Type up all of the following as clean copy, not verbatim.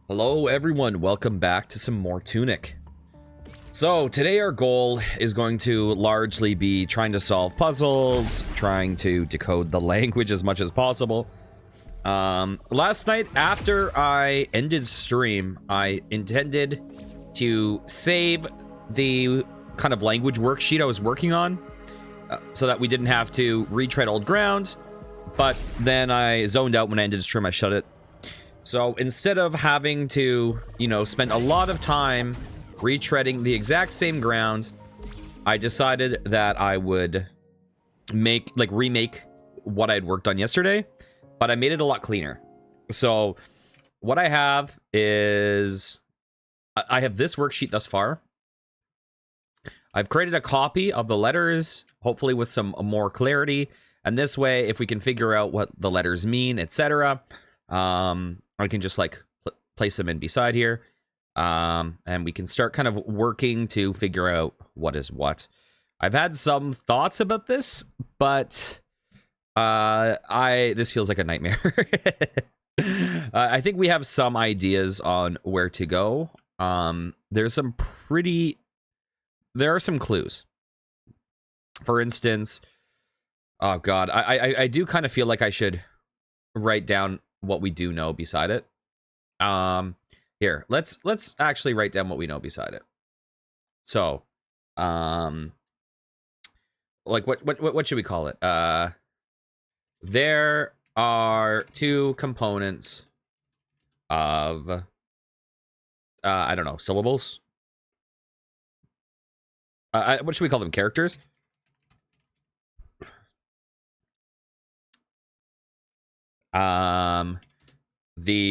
Hello everyone, welcome back to some more Tunic. So today our goal is going to largely be trying to solve puzzles, trying to decode the language as much as possible. Last night after I ended stream, I intended to save the kind of language worksheet I was working on so that we didn't have to retread old ground, but then I zoned out when I ended the stream. I shut it. So instead of having to, spend a lot of time retreading the exact same ground, I decided that I would remake what I had worked on yesterday, but I made it a lot cleaner. So what I have is, I have this worksheet thus far. I've created a copy of the letters, hopefully with some more clarity. And this way, if we can figure out what the letters mean, etc., I can just place them in beside here, and we can start kind of working to figure out what is what. I've had some thoughts about this, but this feels like a nightmare. I think we have some ideas on where to go. There are some clues. For instance, oh god, I do kind of feel like I should write down what we do know beside it. Here, let's actually write down what we know beside it. So, what should we call it? There are two components of I don't know, syllables. What should we call them? Characters?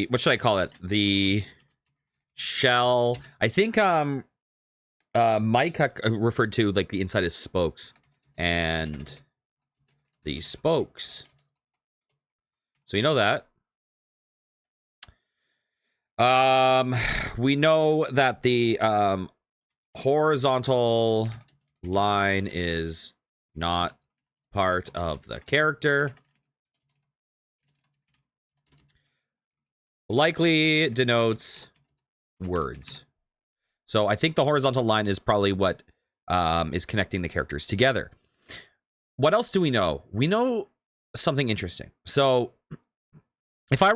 What should I call it? The shell. I think Mike referred to like the inside as spokes, and the spokes. So you know that. We know that the horizontal line is not part of the character. Likely denotes words. So I think the horizontal line is probably what is connecting the characters together. What else do we know? We know something interesting. So if I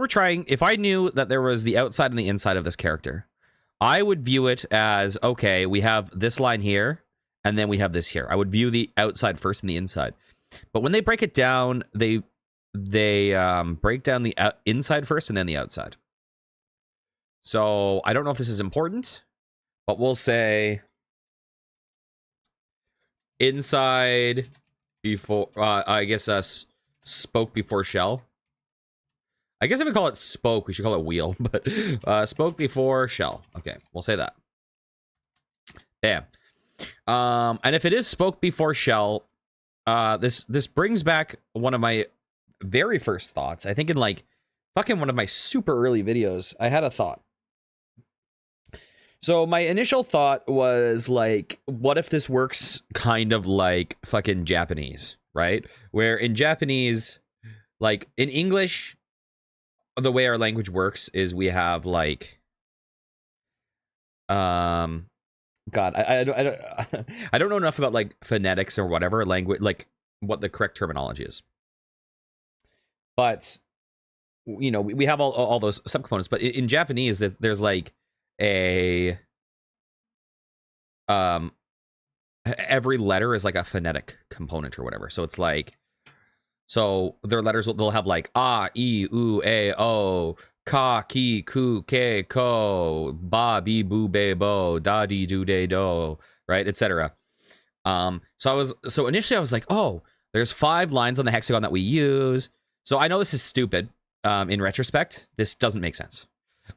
knew that there was the outside and the inside of this character, I would view it as, okay, we have this line here, and then we have this here. I would view the outside first and the inside. But when they break it down, they break down the inside first and then the outside. So I don't know if this is important, but we'll say inside before, I guess spoke before shell. I guess if we call it spoke, we should call it wheel, but spoke before shell. Okay, we'll say that. Bam. And if it is spoke before shell, this brings back one of my very first thoughts. I think in fucking one of my super early videos, I had a thought. So my initial thought was what if this works kind of like fucking Japanese, right? Where in Japanese, in English, the way our language works is we have God, I don't know enough about phonetics or whatever language, what the correct terminology is. But we have all those subcomponents. But in Japanese, there's every letter is a phonetic component or whatever. So it's so their letters, they'll have a, I, U, A, O, ka, ki, ku, ke, ko, ba, bi, bu, be, bo, da, di, do, de, do, right, etc. So initially I was oh, there's 5 lines on the hexagon that we use. So I know this is stupid. In retrospect, this doesn't make sense.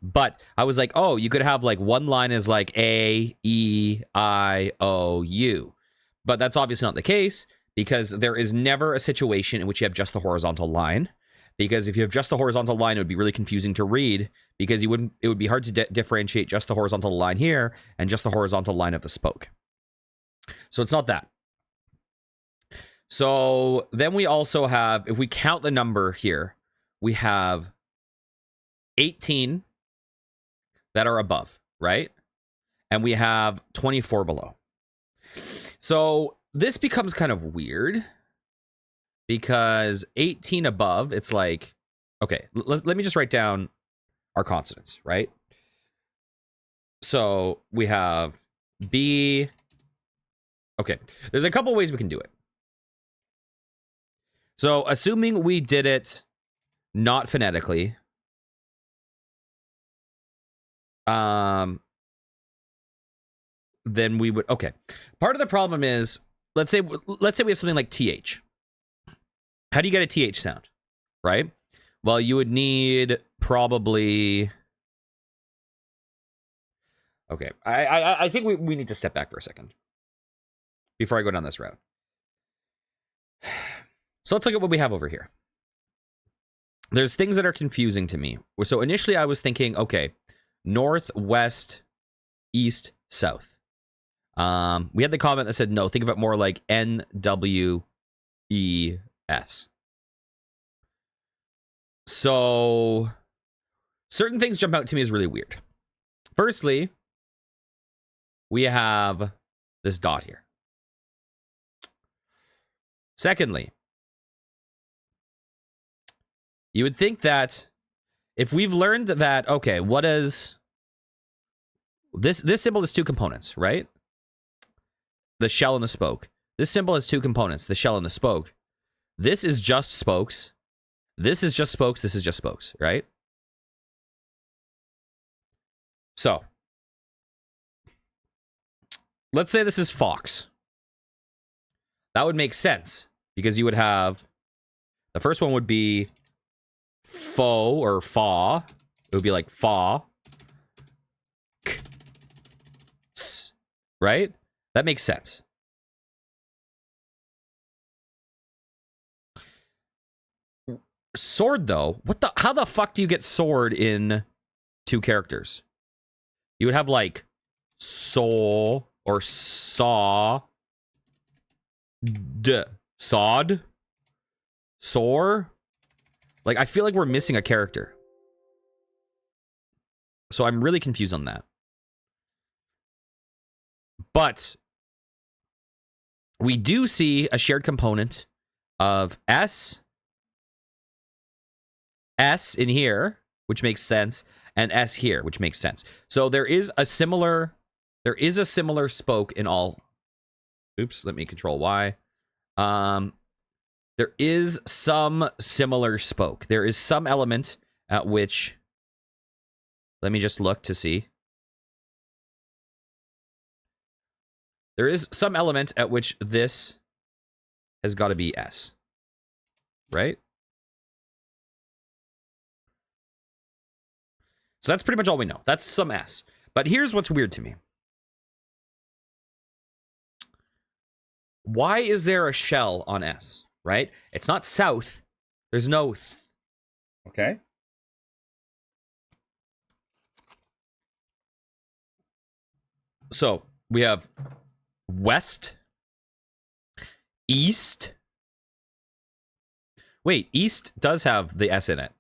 But I was oh, you could have one line is A, E, I, O, U. But that's obviously not the case, because there is never a situation in which you have just the horizontal line. Because if you have just the horizontal line, it would be really confusing to read, because it would be hard to differentiate just the horizontal line here and just the horizontal line of the spoke. So it's not that. So then we also have, if we count the number here, we have 18 that are above, right? And we have 24 below. So this becomes kind of weird because 18 above, it's like, okay, let me just write down our consonants, right? So we have B. Okay, there's a couple ways we can do it. So assuming we did it not phonetically, then we would, okay. Part of the problem is, let's say we have something like TH. How do you get a TH sound, right? Well, you would need probably, okay. I think we need to step back for a second before I go down this route. So let's look at what we have over here. There's things that are confusing to me. So initially I was thinking, okay, north, west, east, south. We had the comment that said, no, think of it more like NWES. So certain things jump out to me as really weird. Firstly, we have this dot here. Secondly, you would think that if we've learned that, okay, what is this symbol is two components, right? The shell and the spoke. This symbol has two components, the shell and the spoke. This is just spokes. This is just spokes. This is just spokes, right? So let's say this is fox. That would make sense because you would have, the first one would be fo or fa. It would be like fa. K, s, right? That makes sense. Sword though, how the fuck do you get sword in two characters? You would have like soul or saw, sawed, sore. Like, I feel like we're missing a character. So I'm really confused on that. But we do see a shared component of S in here, which makes sense, and S here, which makes sense. So there is a similar spoke in all. Oops, let me control Y. There is some similar spoke. There is some element at which, let me just look to see. There is some element at which this has got to be S, right? So that's pretty much all we know. That's some S. But here's what's weird to me. Why is there a shell on S, right? It's not south. There's no okay? So we have west, east. Wait, east does have the S in it.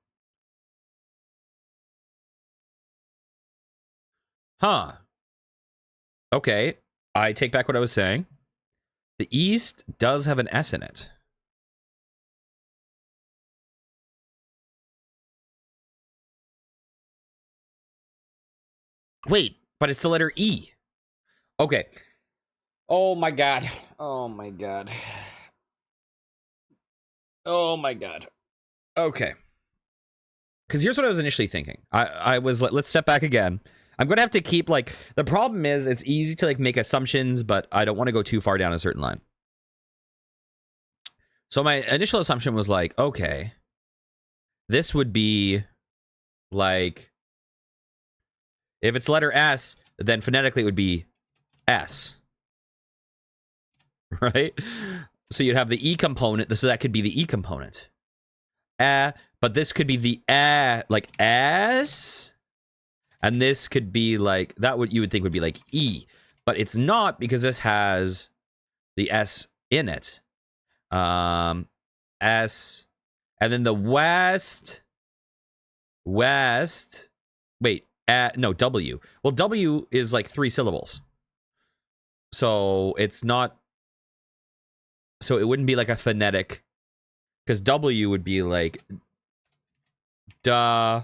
Huh. Okay, I take back what I was saying. The east does have an S in it. Wait, but it's the letter E. Okay. Oh my god. Oh my god. Oh my god. Okay. Because here's what I was initially thinking. I was like, let's step back again. I'm going to have to keep, like, the problem is it's easy to, like, make assumptions, but I don't want to go too far down a certain line. So my initial assumption was like, okay, this would be, like, if it's letter S, then phonetically it would be S. Right? So you'd have the E component, so that could be the E component. But this could be the like S. And this could be like, that what you would think would be like E. But it's not because this has the S in it. S. And then the west. Wait. No, W. Well, W is like 3 syllables. So it's not... So it wouldn't be like a phonetic. Because W would be like... Duh.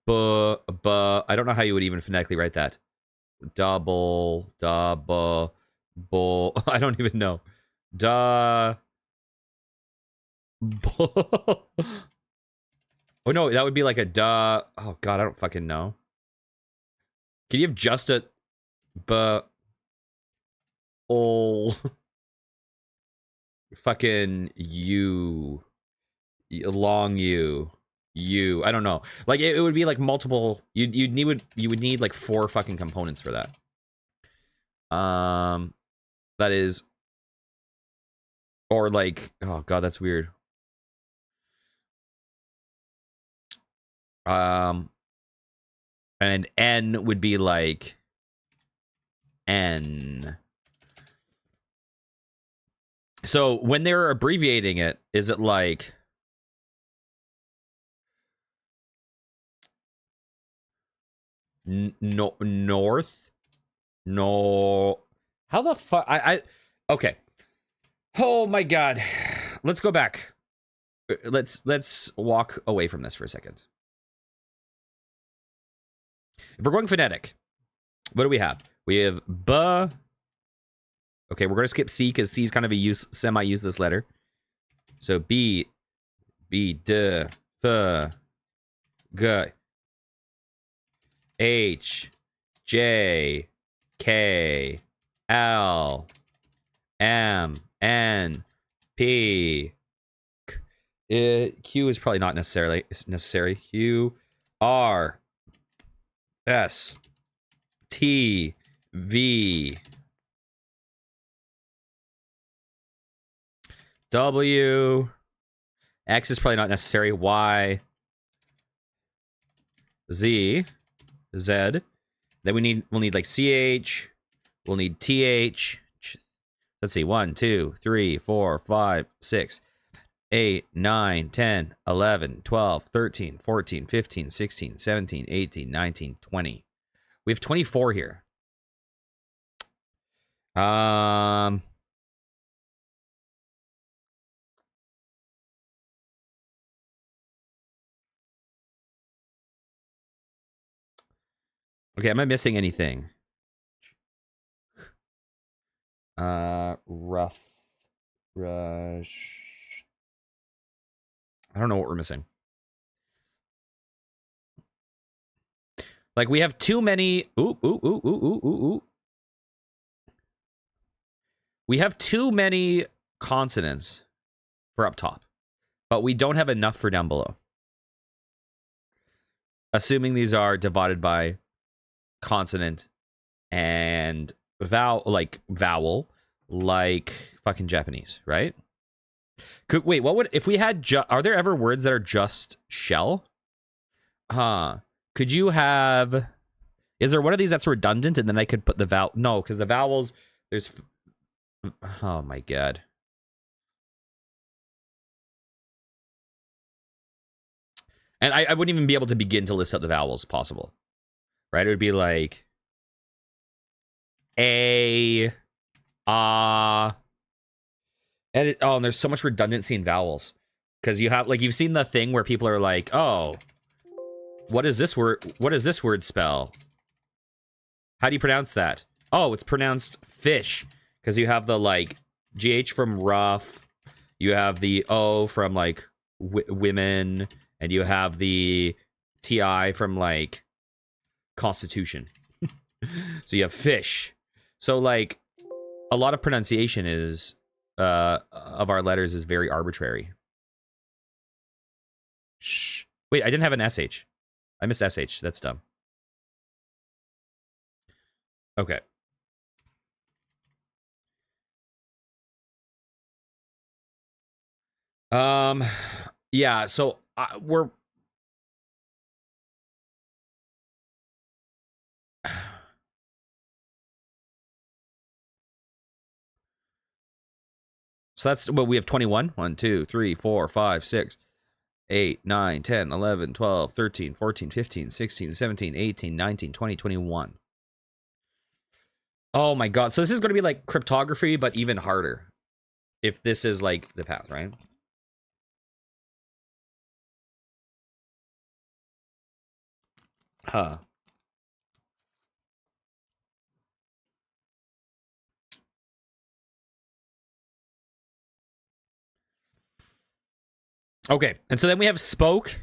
Buh. Buh. I don't know how you would even phonetically write that. Double. Duh. Buh. Bull. I don't even know. Duh. Buh. Oh, no. That would be like a duh. Oh, God. I don't fucking know. Can you have just a... Buh. Ol. Fucking you. Long you. You. I don't know. Like, it would be like multiple... You would need like 4 fucking components for that. That is... Or like... Oh, God, that's weird. And N would be like... N. So when they're abbreviating it, is it like... North? No. How the fuck? Okay. Oh my God. Let's go back. Let's walk away from this for a second. If we're going phonetic, what do we have? We have B. Okay, we're going to skip C because C is kind of a semi-useless letter. So B, D, F, G, H, J, K, L, M, N, P. Q is probably not necessary. Q, R, S, T, V, W. X is probably not necessary. Y, Z, Z. Then we'll need like CH. We'll need TH. Let's see. 1, 2, 3, 4, 5, 6, 8, 9, 10, 11, 12, 13, 14, 15, 16, 17, 18, 19, 20. We have 24 here. Okay, am I missing anything? Rough. Rush. I don't know what we're missing. Like, we have too many... Ooh. We have too many consonants for up top, but we don't have enough for down below. Assuming these are divided by consonant and vowel, like fucking Japanese, right? Wait, what would... If we had... Are there ever words that are just shell? Could you have... Is there one of these that's redundant and then I could put the vowel... No, because the vowels... There's... Oh my God. And I wouldn't even be able to begin to list out the vowels possible. Right? It would be like... A... And and there's so much redundancy in vowels. Because you have... Like, you've seen the thing where people are like, oh... What is this word? What does this word spell? How do you pronounce that? Oh, it's pronounced fish. Because you have the, like, GH from rough. You have the O from, like, women. And you have the TI from, like, constitution. So you have fish. So, like, a lot of pronunciation is, of our letters is very arbitrary. Shh. Wait, I didn't have an SH. I missed SH. That's dumb. Okay. Yeah, so we're... So that's... Well, we have 21. 1, 2, 3, 4, 5, 6, 8, 9, 10, 11, 12, 13, 14, 15, 16, 17, 18, 19, 20, 21. Oh my god. So this is going to be like cryptography, but even harder. If this is like the path, right? Huh. Okay. And so then we have spoke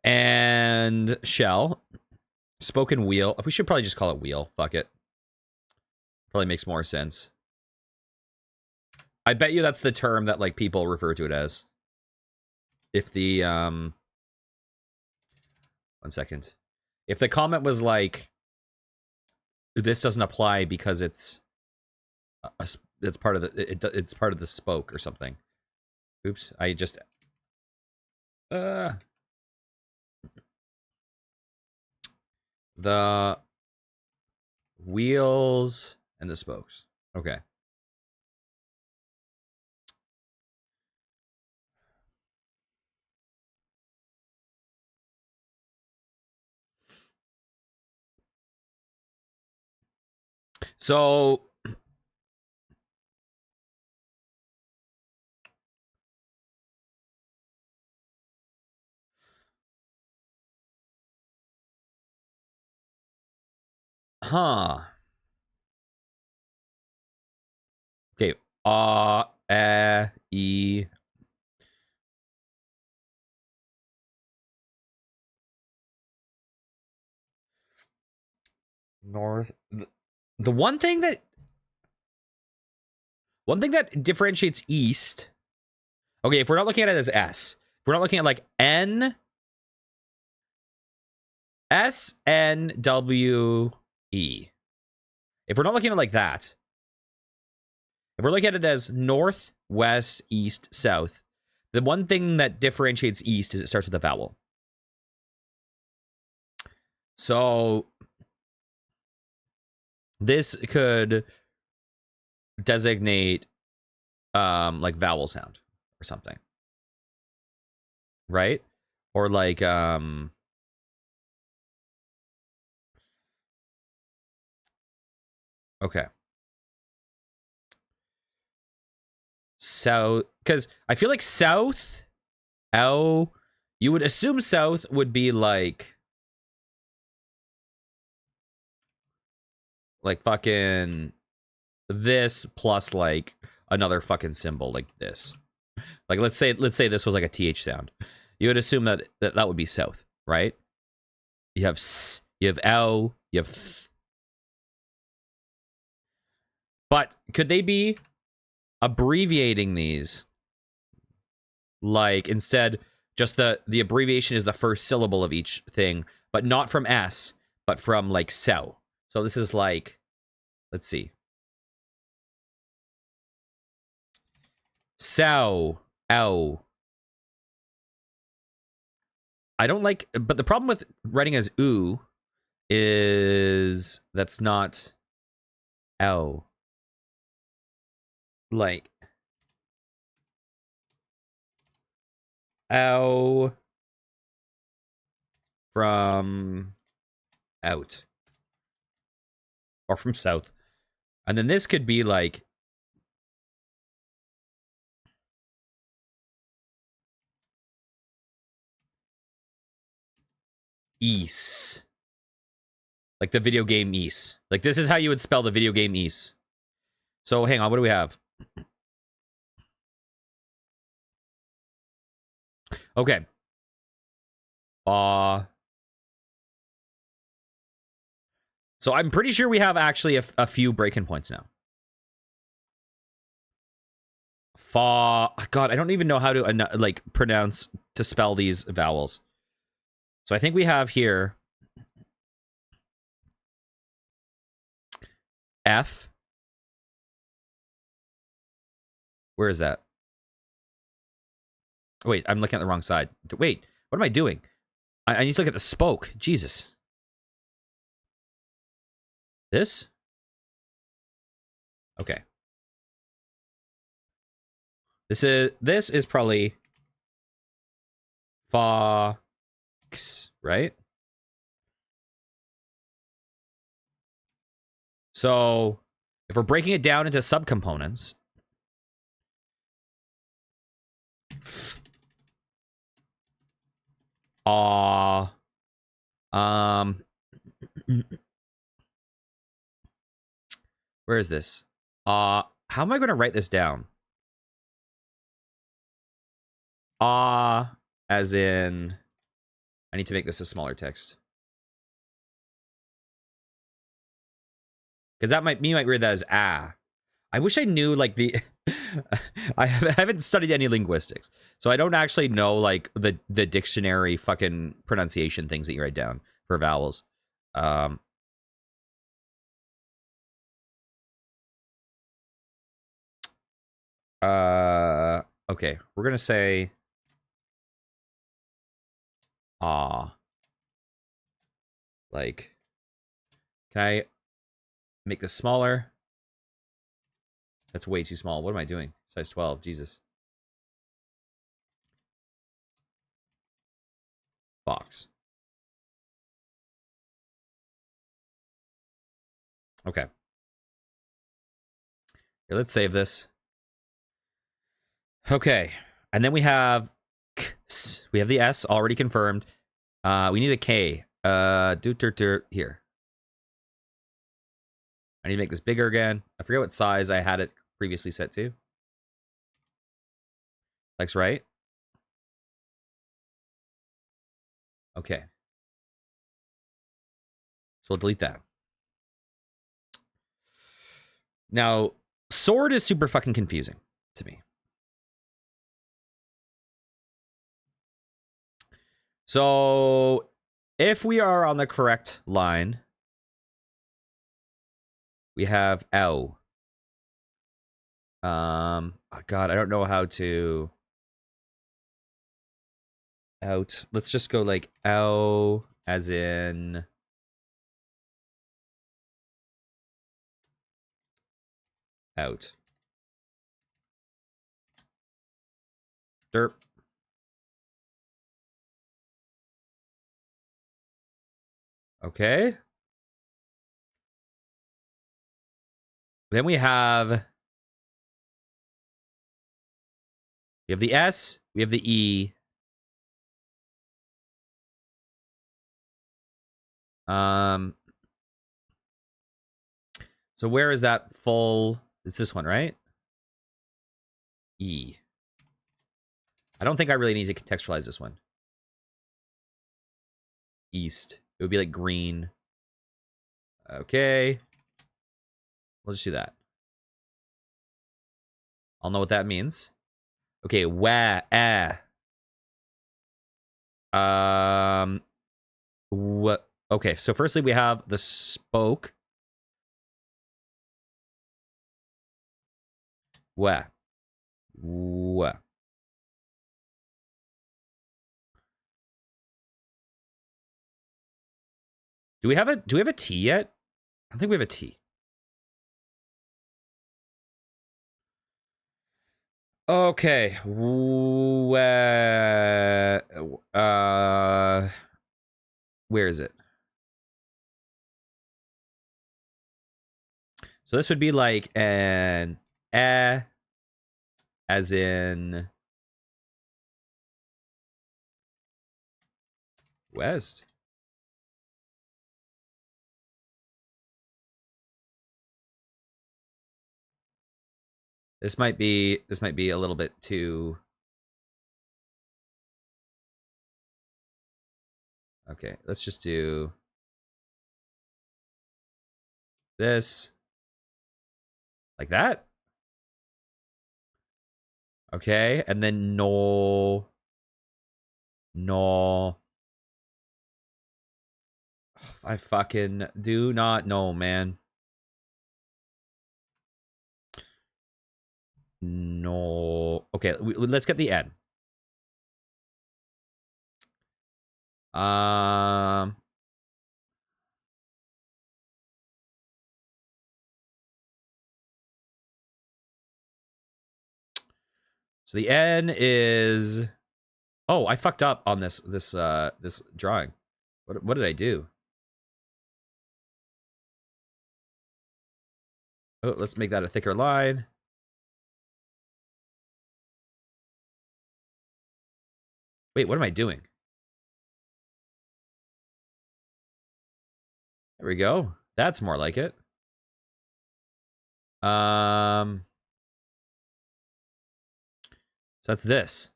and shell. Spoke and wheel. We should probably just call it wheel. Fuck it. Probably makes more sense. I bet you that's the term that like people refer to it as. If the one second. If the comment was like this doesn't apply because it's part of the it's part of the spoke or something. Oops, I just the wheels and the spokes. Okay. So huh. Okay. E. North. The one thing that differentiates east. Okay, if we're not looking at it as S, if we're not looking at like N, S, N, W, E. If we're not looking at it like that, if we're looking at it as north, west, east, south, the one thing that differentiates east is it starts with a vowel. So this could designate like vowel sound or something. Right? Or like okay. South, because I feel like south, you would assume south would be like fucking this plus like another fucking symbol like this. Like let's say this was like a th sound. You would assume that that would be south, right? You have s, you have l, you have th. But could they be abbreviating these? Like instead, just the abbreviation is the first syllable of each thing, but not from S, but from like so. So this is like, let's see. So, ow. I don't like, but the problem with writing as oo is that's not ow. Like, ow from out or from south. And then this could be like east. Like the video game east. Like this is how you would spell the video game east. So hang on, what do we have? Okay. So I'm pretty sure we have actually a few breaking points now. God, I don't even know how to like pronounce to spell these vowels. So I think we have here F. Where is that? Wait, I'm looking at the wrong side. Wait, what am I doing? I need to look at the spoke. Jesus. This? Okay. This is probably Fox, right? So if we're breaking it down into subcomponents, um, where is this? How am I going to write this down? As in, I need to make this a smaller text. Because that might read that as ah. I wish I knew like the I haven't studied any linguistics. So I don't actually know like the dictionary fucking pronunciation things that you write down for vowels. Okay, we're gonna say like, can I make this smaller? That's way too small. What am I doing? Size 12, Jesus. Box. Okay. Here, let's save this. Okay, and then we have we have the S already confirmed. We need a K. Here. I need to make this bigger again. I forget what size I had it previously set to. Looks right. Okay. So we'll delete that. Now, sword is super fucking confusing to me. So if we are on the correct line, we have L. Oh God, I don't know how to out. Let's just go like L as in out. Derp. Okay. Then we have the S, we have the E. So where is that full? It's this one, right? E. I don't think I really need to contextualize this one. East. It would be like green. Okay. We'll just do that. I'll know what that means. Okay, wah, what? Okay, so firstly we have the spoke. Wah. Wah. Do we have a T yet? I don't think we have a T. Okay. Where is it? So this would be like an as in west. This might be a little bit too. Okay, let's just do this like that. Okay, and then no. I fucking do not know, man. No. Okay, let's get the N. So the N is Oh, I fucked up on this drawing. What did I do? Oh, let's make that a thicker line. Wait, what am I doing? There we go. That's more like it. So that's this.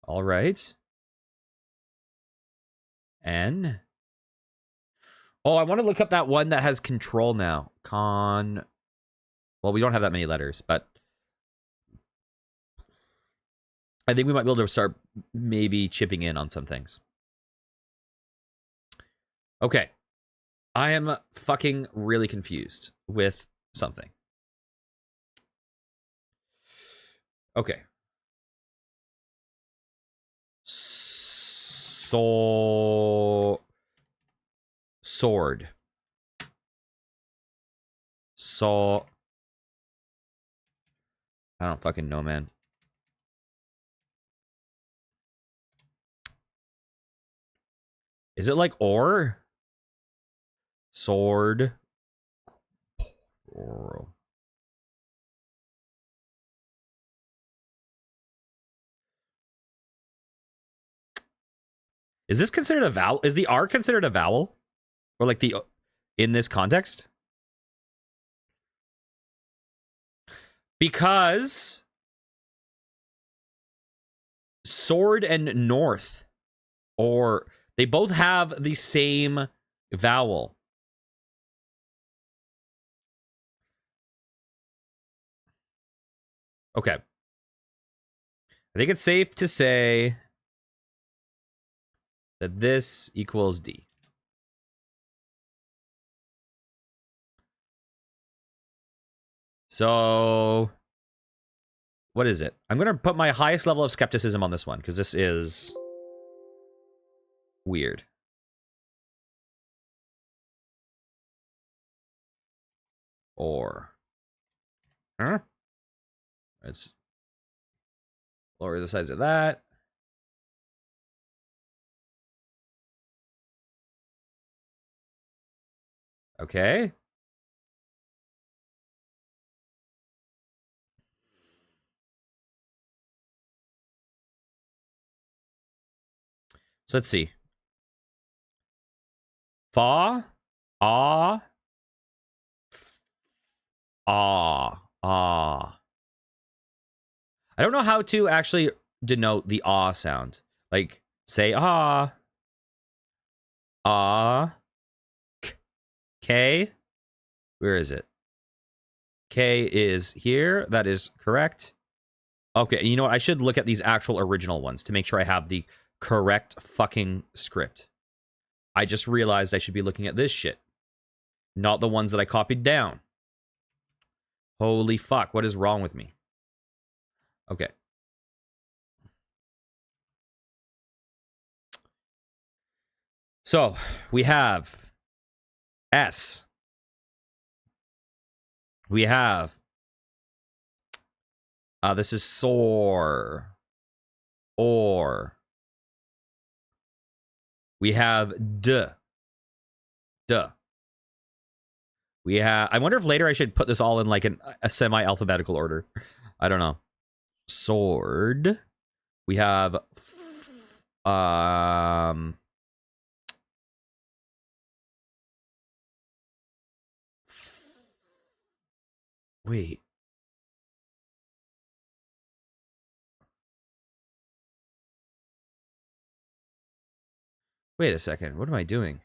All right. N. Oh, I want to look up that one that has control now. Well, we don't have that many letters, but I think we might be able to start maybe chipping in on some things. Okay. I am fucking really confused with something. Okay. Sword. I don't fucking know, man. Is it like or? Sword. Is this considered a vowel? Is the R considered a vowel? Or like the in this context? Because sword and north, or they both have the same vowel. Okay. I think it's safe to say that this equals D. So, what is it? I'm going to put my highest level of skepticism on this one, because this is weird. Or. Huh? Let's lower the size of that. Okay. So let's see. Fa, ah, ah. I don't know how to actually denote the ah sound. Like, say ah, K. Where is it? K is here. That is correct. Okay, you know what? I should look at these actual original ones to make sure I have the correct fucking script. I just realized I should be looking at this shit, not the ones that I copied down. Holy fuck, what is wrong with me? Okay. So, we have S. We have this is soar. Or. We have D. We have. I wonder if later I should put this all in like a semi-alphabetical order. I don't know. Sword. We have. Wait. Wait a second. What am I doing?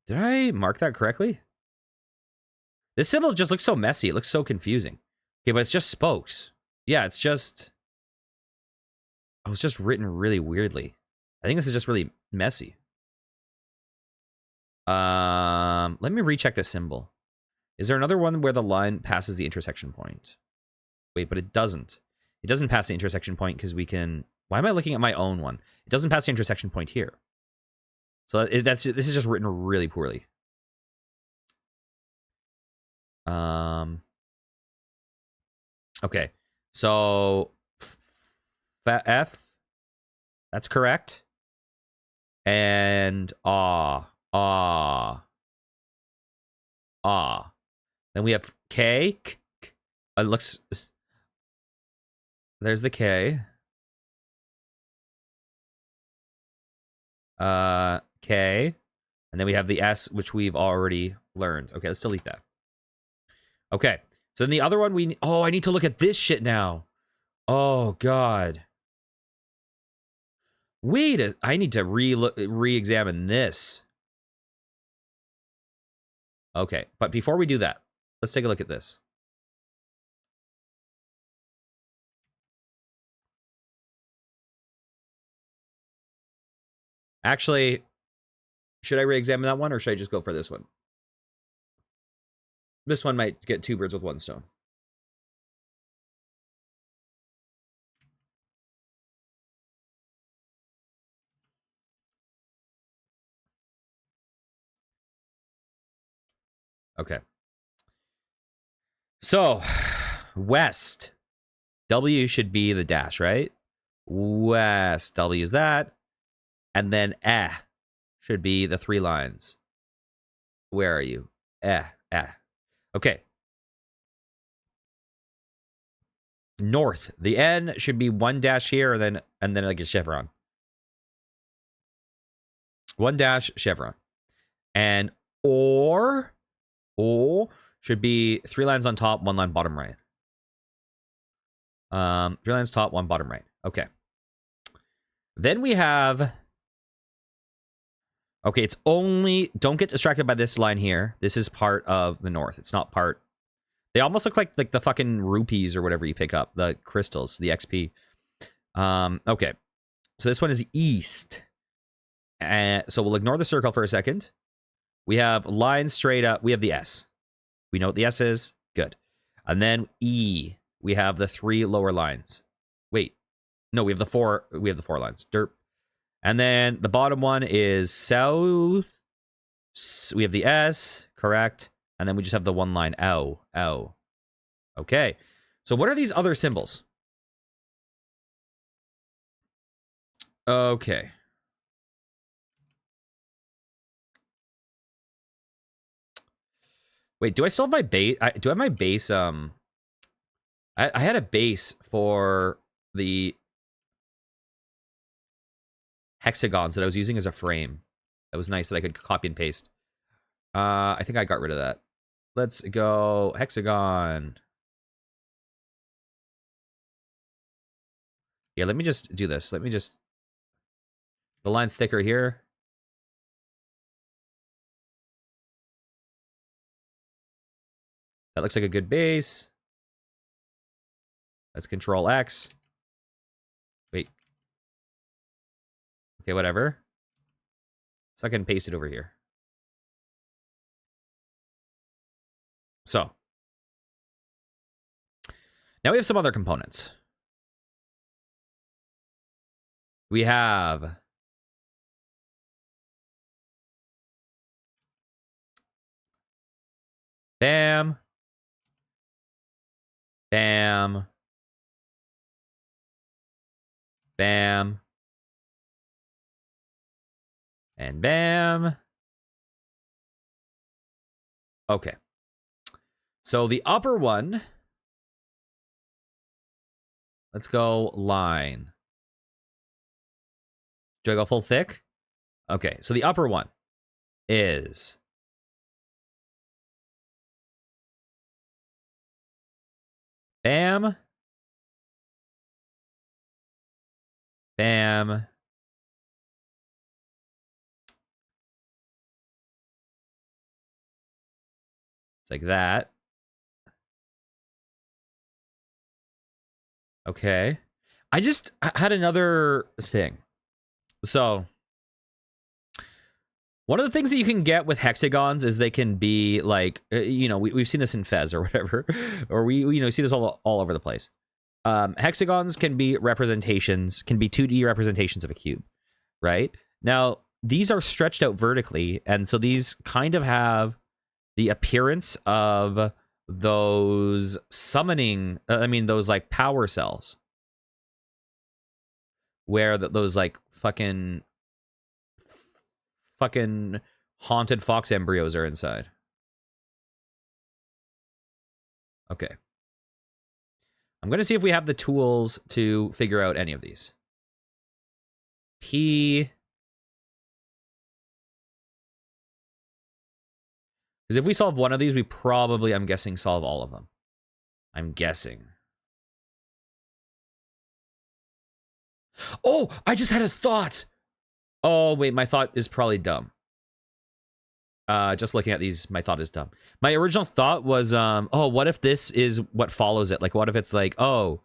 Did I mark that correctly? This symbol just looks so messy. It looks so confusing. Okay, but it's just spokes. Yeah, it's just... Oh, it's just written really weirdly. I think this is just really messy. Let me recheck this symbol. Is there another one where the line passes the intersection point? Wait, but it doesn't. It doesn't pass the intersection point because we can... Why am I looking at my own one? It doesn't pass the intersection point here. So this is just written really poorly. Okay. So F, that's correct. And ah. Then we have K. It looks. There's the K. K. And then we have the S, which we've already learned. Okay, let's delete that. Okay. So then the other one I need to look at this shit now. Oh, God. Wait, I need to re-examine this. Okay, but before we do that, let's take a look at this. Actually, should I re-examine that one, or should I just go for this one? This one might get 2 birds with 1 stone. Okay. So, west. W should be the dash, right? West. W is that. And then should be the 3 lines. Where are you? Okay. North. The N should be 1 dash here, and then like a chevron. 1 dash chevron. And O should be 3 lines on top, 1 line bottom right. 3 lines top, 1 bottom right. Okay. Then we have. Okay, it's only. Don't get distracted by this line here. This is part of the north. It's not part. They almost look like the fucking rupees or whatever you pick up, the crystals, the XP. Okay, so this one is east. So we'll ignore the circle for a second. We have lines straight up. We have the S. We know what the S is. Good. And then E. We have the 3 lower lines. Wait. No, we have the 4. We have the 4 lines. Derp. And then the bottom one is south. We have the S. Correct. And then we just have the 1 line. Ow. Okay. So what are these other symbols? Okay. Wait, do I still have my base? Do I have my base? I had a base for the hexagons that I was using as a frame. That was nice that I could copy and paste. I think I got rid of that. Let's go hexagon. Yeah, let me just do this. Let me just... The line's thicker here. That looks like a good base. Let's Control X. Wait. Okay, whatever. So I can paste it over here. So. Now we have some other components. We have... Bam. Bam. Bam. And bam. Okay. So the upper one. Let's go line. Do I go full thick? Okay. So the upper one is... Bam. Bam. It's like that. Okay. I had another thing. So, one of the things that you can get with hexagons is they can be like, we've seen this in Fez or whatever, or we see this all over the place. Hexagons can be representations, can be 2D representations of a cube, right? Now, these are stretched out vertically, and so these kind of have the appearance of those summoning, those like power cells. Where those like fucking haunted fox embryos are inside. Okay. I'm going to see if we have the tools to figure out any of these. P. Because if we solve one of these, we probably, I'm guessing, solve all of them. I'm guessing. Oh, I just had a thought. Oh, wait, my thought is probably dumb. Just looking at these, my thought is dumb. My original thought was, oh, what if this is what follows it? Like, what if it's like, oh,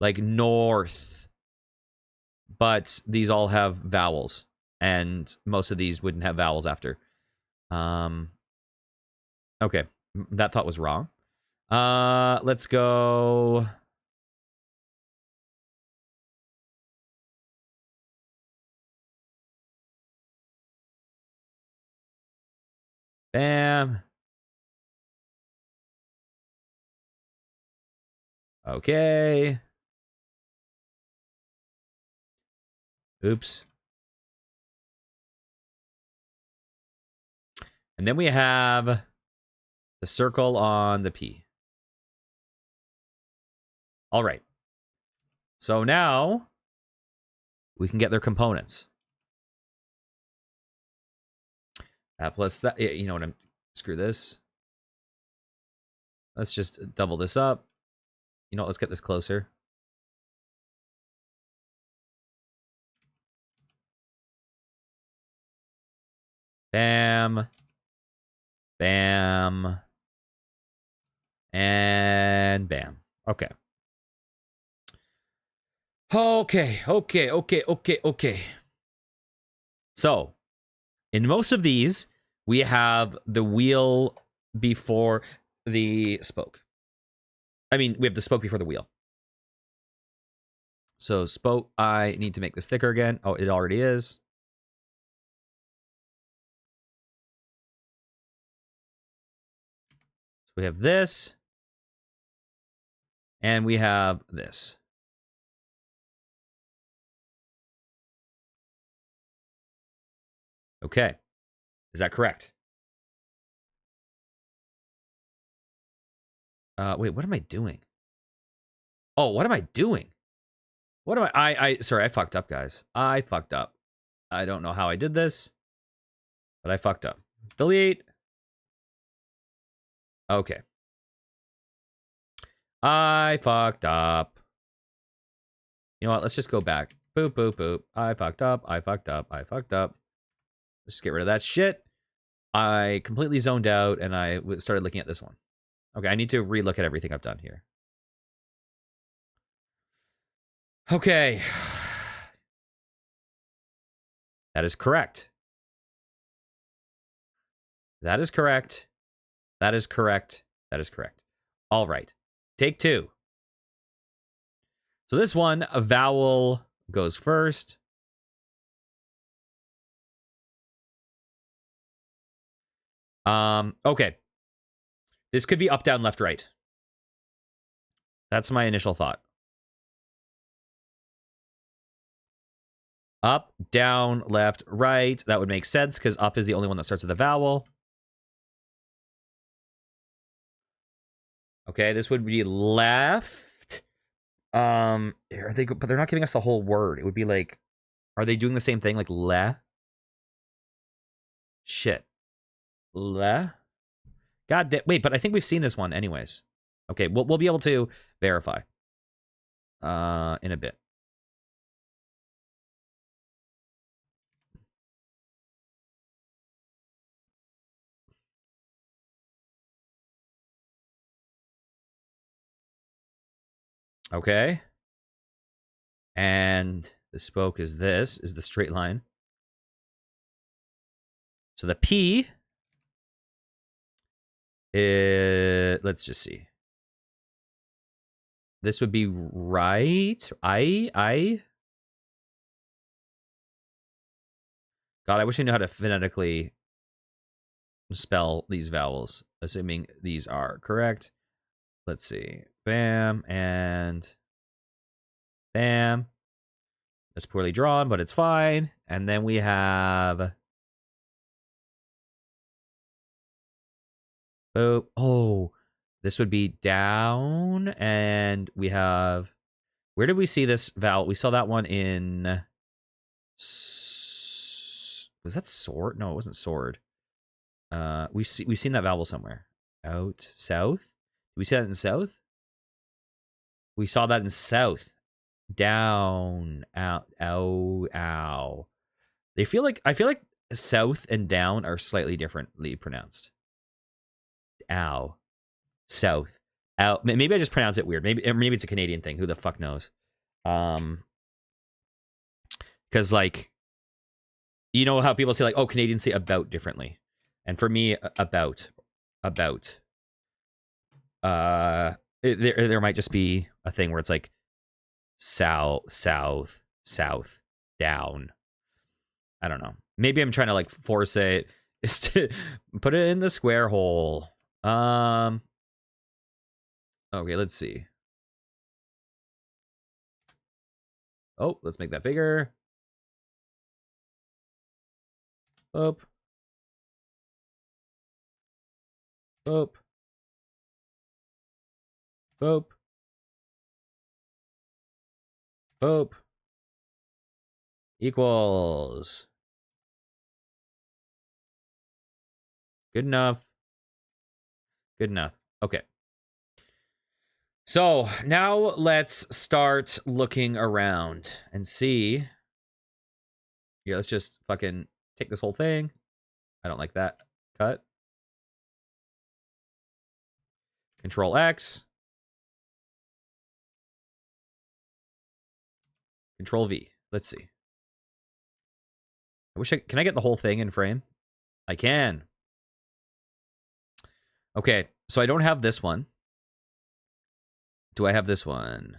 like north, but these all have vowels, and most of these wouldn't have vowels after. Okay, that thought was wrong. Let's go. Bam. Okay. Oops. And then we have the circle on the P. All right. So now we can get their components. That plus that, you know what, screw this. Let's just double this up. You know what, let's get this closer. Bam. Bam. And bam. Okay. Okay. So, in most of these, we have the wheel before the spoke. I mean, we have the spoke before the wheel. So, spoke, I need to make this thicker again. Oh, it already is. So we have this. And we have this. Okay. Is that correct? Wait, what am I doing? Oh, what am I doing? What am sorry, I fucked up, guys. I fucked up. I don't know how I did this, but I fucked up. Delete. Okay. I fucked up. You know what? Let's just go back. Boop, boop, boop. I fucked up. I fucked up. I fucked up. Let's just get rid of that shit. I completely zoned out, and I started looking at this one. Okay, I need to relook at everything I've done here. Okay. That is correct. That is correct. That is correct. That is correct. All right. Take two. So this one, a vowel goes first. Okay. This could be up, down, left, right. That's my initial thought. Up, down, left, right. That would make sense because up is the only one that starts with a vowel. Okay, this would be left. Are they? But they're not giving us the whole word. It would be like, are they doing the same thing? Like le? Shit. Le? God damn. Wait, but I think we've seen this one anyways. Okay, we'll be able to verify. In a bit. Okay. And the spoke is this, is the straight line. So the P is, let's just see. This would be right. I. God, I wish I knew how to phonetically spell these vowels, assuming these are correct. let's see. Bam and bam. That's poorly drawn, but it's fine. And then we have... Oh, this would be down. And we have... Where did we see this vowel? We saw that one in... Was that sword? No, it wasn't sword. We've seen that vowel somewhere. Out south? Did we see that in south? We saw that in south. Down. Out. Ow. Ow. I feel like south and down are slightly differently pronounced. Ow. South. Ow. Maybe I just pronounce it weird. Maybe it's a Canadian thing. Who the fuck knows? Because like, you know how people say like, oh, Canadians say about differently, and for me, about. There might just be a thing where it's like south, down. I don't know. Maybe I'm trying to like force it. Is to put it in the square hole. Okay, let's see. Oh, let's make that bigger. Up. Up. Up. Up. Equals. Good enough. Good enough. Okay. So now let's start looking around and see. Yeah, let's just fucking take this whole thing. I don't like that. Cut. Control X. Control V. Let's see. Can I get the whole thing in frame? I can. Okay, so I don't have this one. Do I have this one?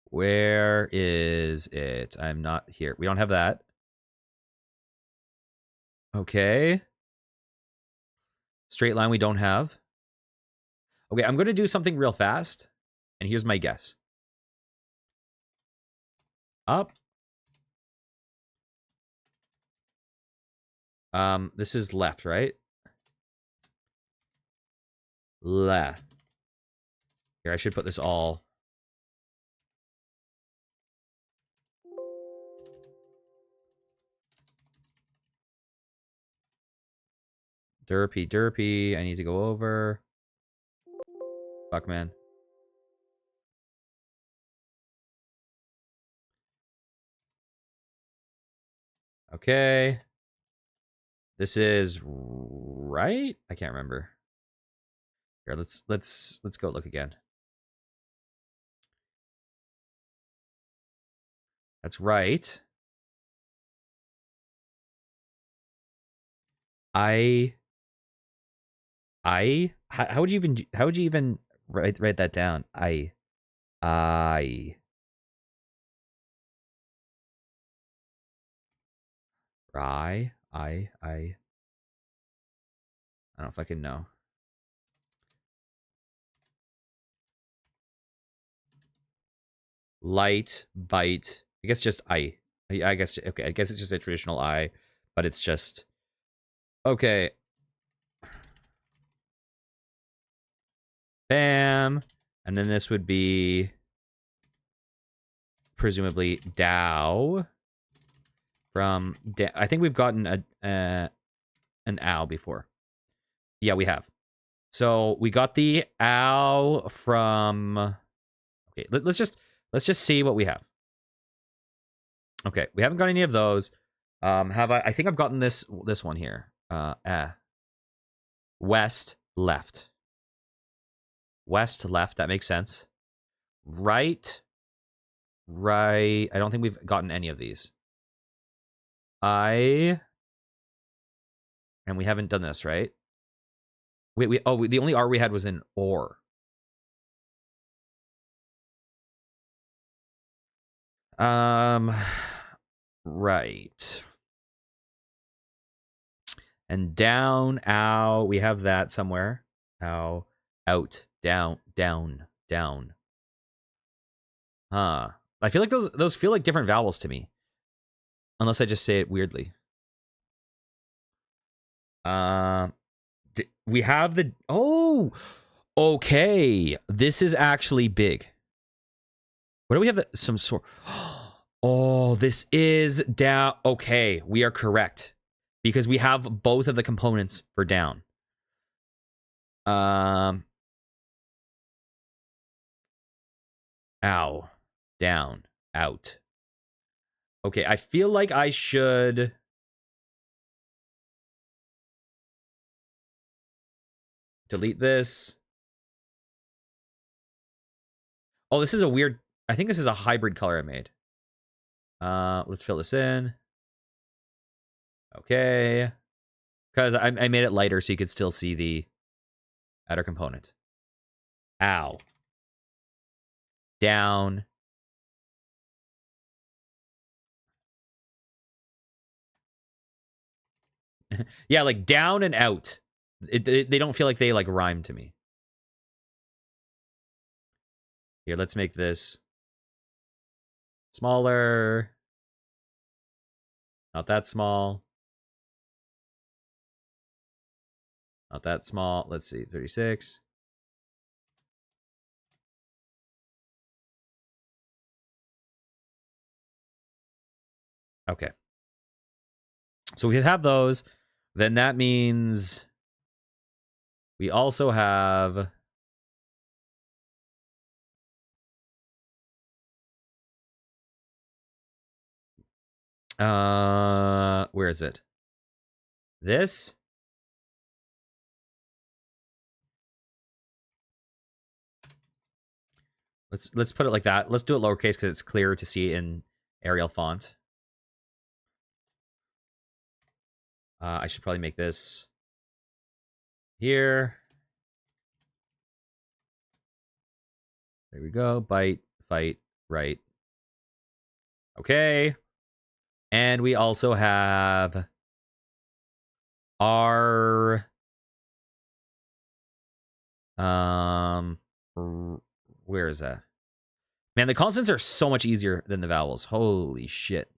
Where is it? I'm not here. We don't have that. Okay. Straight line we don't have. Okay, I'm going to do something real fast. And here's my guess. Up. This is left, right? Left. Here, I should put this all... Derpy, derpy. I need to go over. Fuck, man. Okay. This is right? I can't remember. Here, let's go look again. That's right. How would you even write that down? I don't fucking know. Light, bite. I guess just I guess, okay, I guess it's just a traditional I, but it's just... Okay. Bam. And then this would be... presumably Dow. From... I think we've gotten an ow before. Yeah, we have. So we got the ow from... Okay, let's just see what we have. Okay, we haven't got any of those. Have I think I've gotten this one here. West, left. West, left, that makes sense. Right. I don't think we've gotten any of these. And we haven't done this, right? The only R we had was in or. Right. And down, ow, we have that somewhere. Ow. Out. Down. Down. Down. Huh. I feel like those feel like different vowels to me. Unless I just say it weirdly. We have the... Oh! Okay. This is actually big. What do we have? Some sort... Oh, this is down. Okay, we are correct. Because we have both of the components for down. Ow. Down. Out. Okay, I feel like I should... delete this. Oh, this is a weird... I think this is a hybrid color I made. Let's fill this in. Okay. Because I made it lighter so you could still see the outer component. Ow. Down. Yeah, like down and out. They don't feel like they like rhyme to me. Here, let's make this smaller. Not that small. Not that small. Let's see, 36. Okay. So we have those. Then that means we also have... where is it? This? Let's put it like that. Let's do it lowercase because it's clearer to see in Arial font. I should probably make this here. There we go. Bite, fight, right. Okay. And we also have our where is that? Man, the consonants are so much easier than the vowels. Holy shit.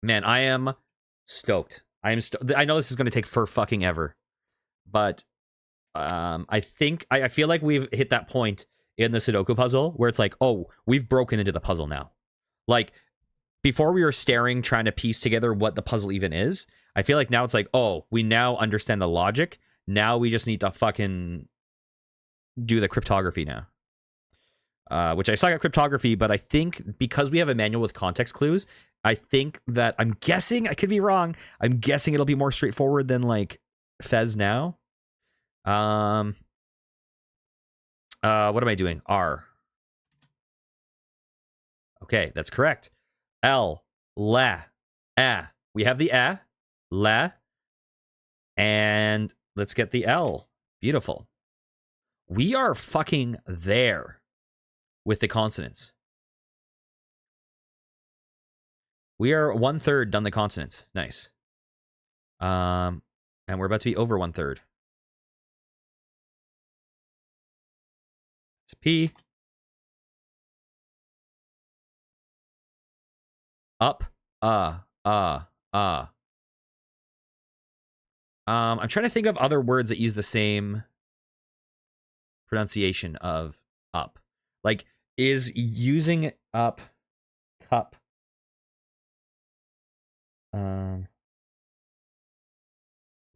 Man, I am stoked. I know this is going to take for fucking ever, but I feel like we've hit that point in the Sudoku puzzle where it's like, oh, we've broken into the puzzle now. Like, before we were staring, trying to piece together what the puzzle even is. I feel like now it's like, oh, we now understand the logic. Now we just need to fucking do the cryptography now. Which I suck at cryptography, but I think because we have a manual with context clues, I think that I'm guessing, I could be wrong, I'm guessing it'll be more straightforward than like Fez now. What am I doing? R. Okay, that's correct. L. La. A. We have the A. La. And let's get the L. Beautiful. We are fucking there with the consonants. We are 1/3 done the consonants. Nice. And we're about to be over 1/3. It's a P. Up. I'm trying to think of other words that use the same pronunciation of up. Like, is using up cup?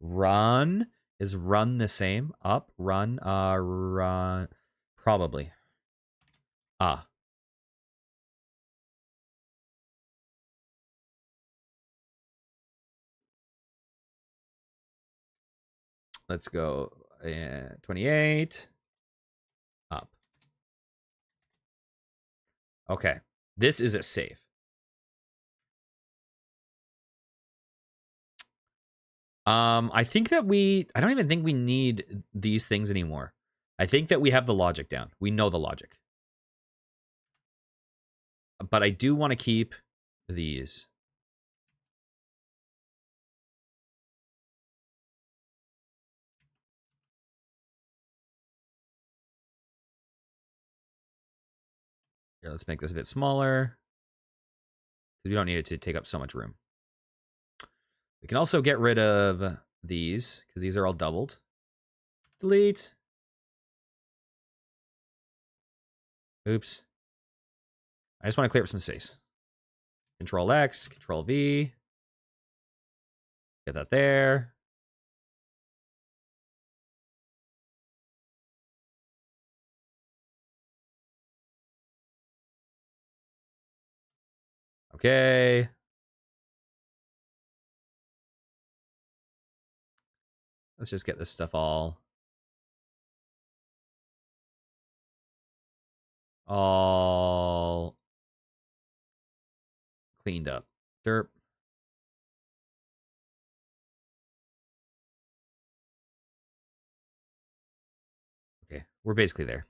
Run? Is run the same? Up, run, run. Probably. Let's go 28. Up. Okay. This is a save. I think that I don't even think we need these things anymore. I think that we have the logic down. We know the logic. But I do want to keep these. Here, let's make this a bit smaller, because we don't need it to take up so much room. We can also get rid of these, because these are all doubled. Delete. Oops. I just want to clear up some space. Control X, Control V. Get that there. Okay. Let's just get this stuff all cleaned up. Derp. Okay, we're basically there.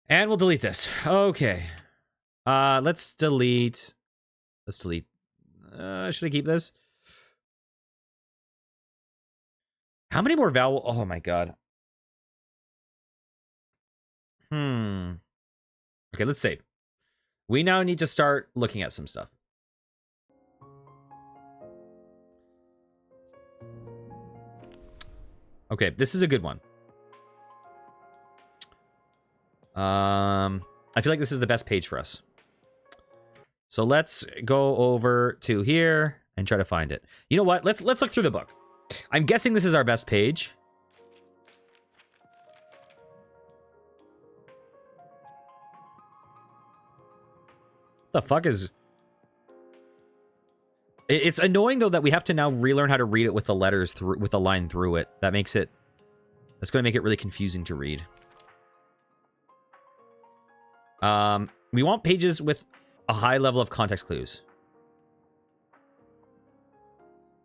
And we'll delete this. Okay. Let's delete. Let's delete. Should I keep this? How many more vowel? Oh my god. Okay, let's save. We now need to start looking at some stuff. Okay, this is a good one. I feel like this is the best page for us. So let's go over to here and try to find it. You know what? Let's look through the book. I'm guessing this is our best page. The fuck is... It's annoying though that we have to now relearn how to read it with the letters through, with the line through it. That makes it... That's going to make it really confusing to read. We want pages with a high level of context clues.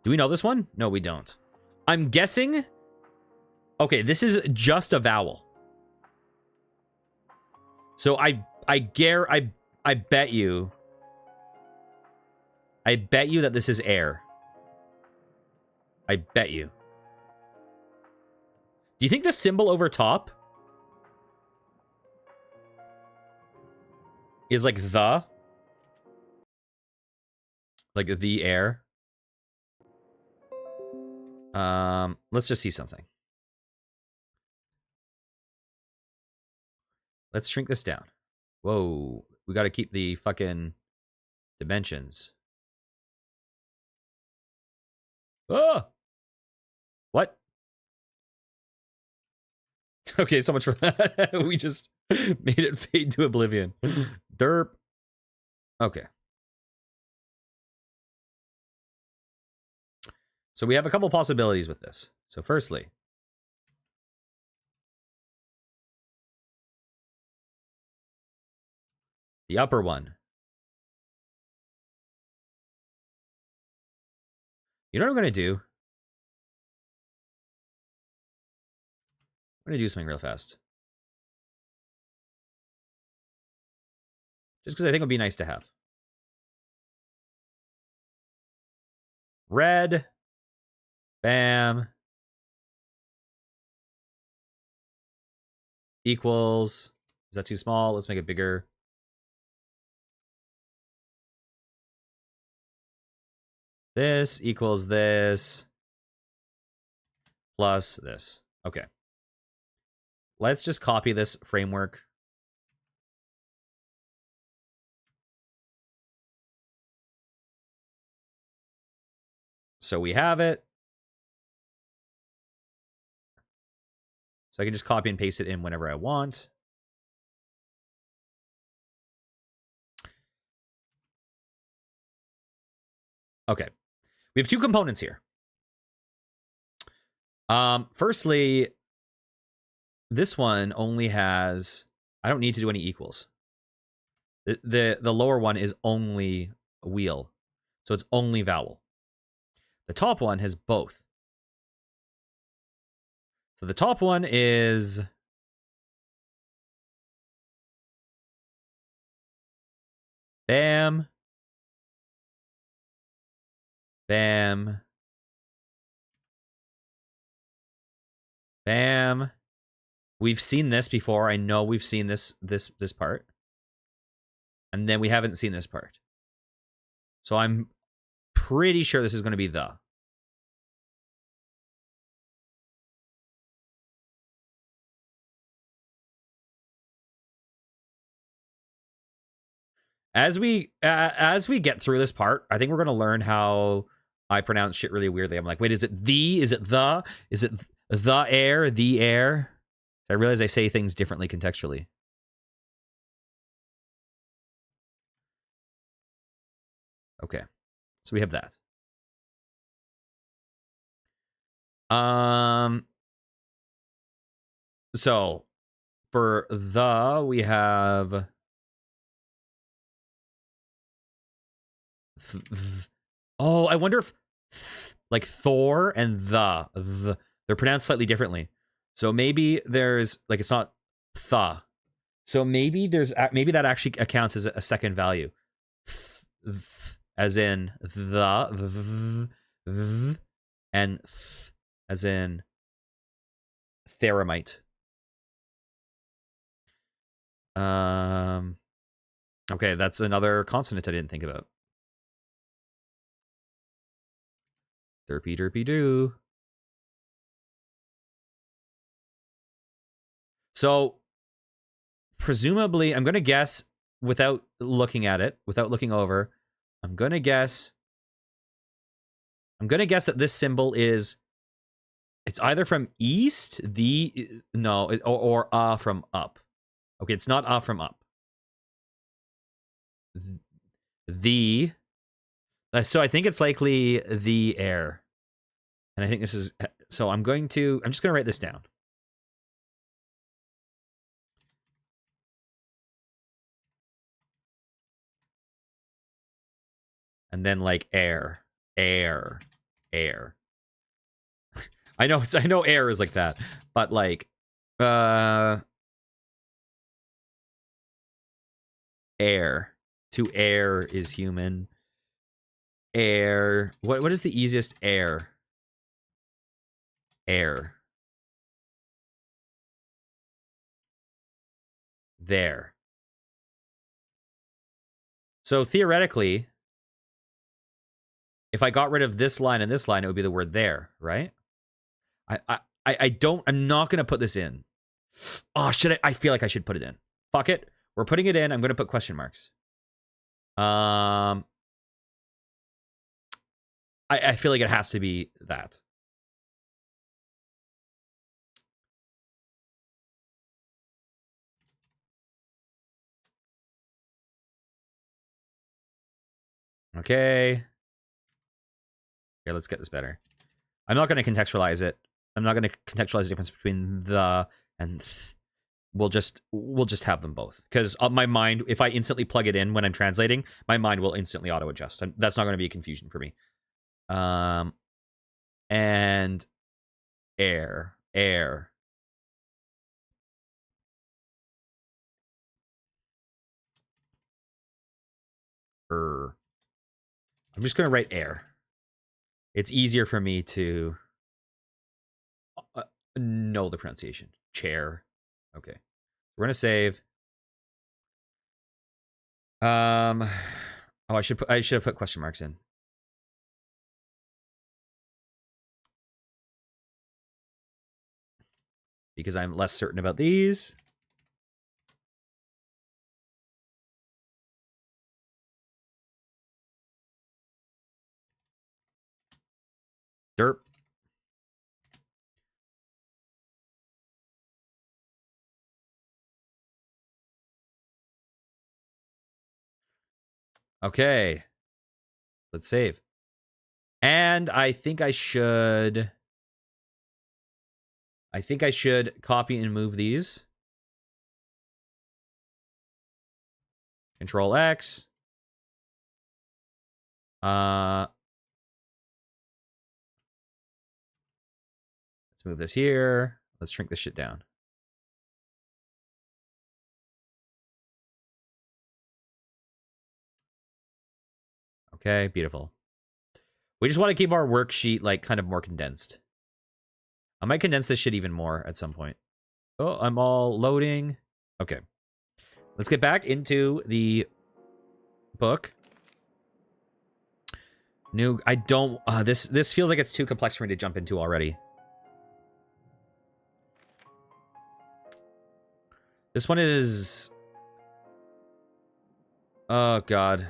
Do we know this one? No, we don't. I'm guessing... Okay, this is just a vowel. So I bet you... I bet you that this is air. I bet you. Do you think the symbol over top is like the? Like the air? Let's just see something. Let's shrink this down. Whoa. We got to keep the fucking dimensions. Oh! What? Okay, so much for that. We just made it fade to oblivion. Derp. Okay. So we have a couple possibilities with this. So firstly, the upper one. You know what I'm going to do? I'm going to do something real fast. Just because I think it would be nice to have. Red. Bam. Equals. Is that too small? Let's make it bigger. This equals this. Plus this. Okay. Let's just copy this framework. So we have it. So I can just copy and paste it in whenever I want. Okay. We have two components here. Firstly, this one only has... I don't need to do any equals. The lower one is only wheel. So it's only vowel. The top one has both. So the top one is... Bam. Bam. Bam. We've seen this before. I know we've seen this part. And then we haven't seen this part. So I'm pretty sure this is going to be the. As we get through this part, I think we're going to learn how I pronounce shit really weirdly. I'm like, wait, is it the? Is it the? Is it the air? The air? I realize I say things differently contextually. Okay, so we have that. So for the, we have oh, I wonder if like Thor and they're pronounced slightly differently. So maybe there's like it's not the. So maybe there's maybe that actually accounts as a second value, as in the and as in theramite. Okay, that's another consonant I didn't think about. Derpy derpy doo. So presumably, I'm gonna guess without looking at it, without looking over, I'm gonna guess that this symbol is it's either from east, or from up. Okay, it's not from up. The so I think it's likely the air. And I think this is so I'm just gonna write this down. And then like air. I know air is like that, but like air. To air is human. Air. What is the easiest air? Air. There. So theoretically, if I got rid of this line and this line, it would be the word there, right? I'm not gonna put this in. Oh, should I feel like I should put it in. Fuck it. We're putting it in. I'm gonna put question marks. I feel like it has to be that. Okay. Here, let's get this better. I'm not going to contextualize it. I'm not going to contextualize the difference between the and th. We'll just have them both, because my mind, if I instantly plug it in when I'm translating, my mind will instantly auto adjust. That's not going to be a confusion for me. And air. I'm just going to write air. It's easier for me to know the pronunciation. Chair. Okay. We're going to save. Oh, I should have put question marks in. Because I'm less certain about these. Derp. Okay. Let's save. And I think I should copy and move these. Control X. Let's move this here. Let's shrink this shit down. Okay, beautiful. We just want to keep our worksheet like kind of more condensed. I might condense this shit even more at some point. Oh, I'm all loading. Okay. Let's get back into the book. New, I don't, this feels like it's too complex for me to jump into already. This one is, oh God.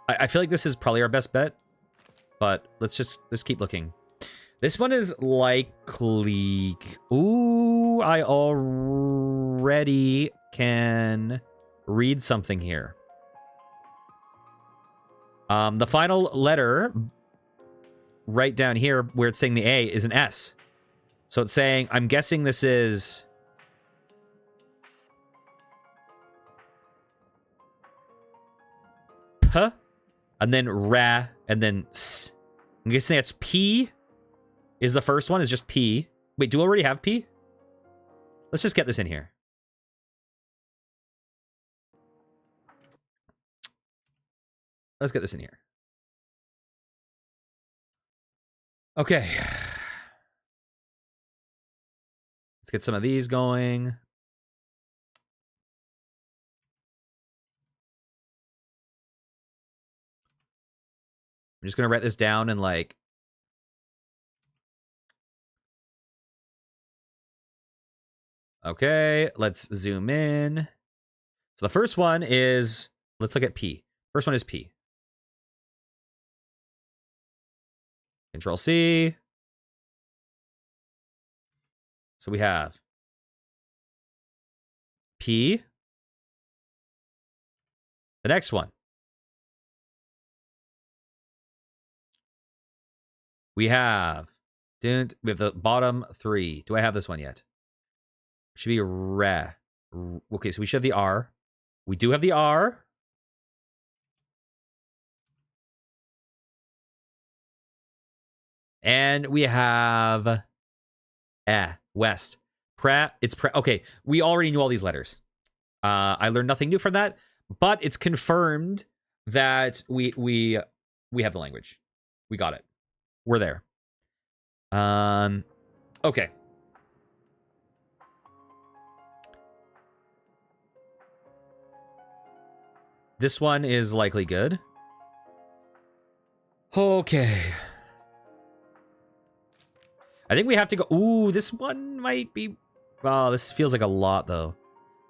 I feel like this is probably our best bet, but let's keep looking. This one is likely, ooh, I already can read something here. The final letter right down here where it's saying the A is an S. So it's saying, I'm guessing this is... P, and then Ra, and then S. I'm guessing that's P is the first one, is just P. Wait, do we already have P? Let's just get this in here. Let's get this in here. Okay. Let's get some of these going. I'm just going to write this down and like... Okay, let's zoom in. So the first one is... Let's look at P. First one is P. Control C. So we have P. The next one. We have the bottom three. Do I have this one yet? Should be Re. Okay, so we should have the R. We do have the R. And we have West. Okay, we already knew all these letters. I learned nothing new from that, but it's confirmed that we have the language. We got it. We're there. Okay. This one is likely good. Okay. I think we have to go... Ooh, this one might be... Oh, this feels like a lot, though.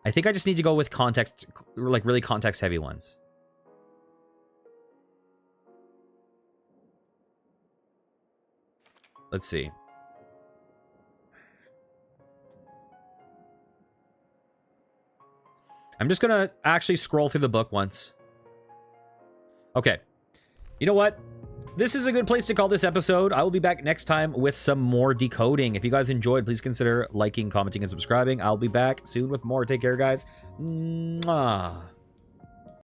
I think I just need to go with context, like really context-heavy ones. Let's see. I'm just gonna actually scroll through the book once. Okay. You know what? This is a good place to call this episode. I will be back next time with some more decoding. If you guys enjoyed, please consider liking, commenting, and subscribing. I'll be back soon with more. Take care, guys. Mwah.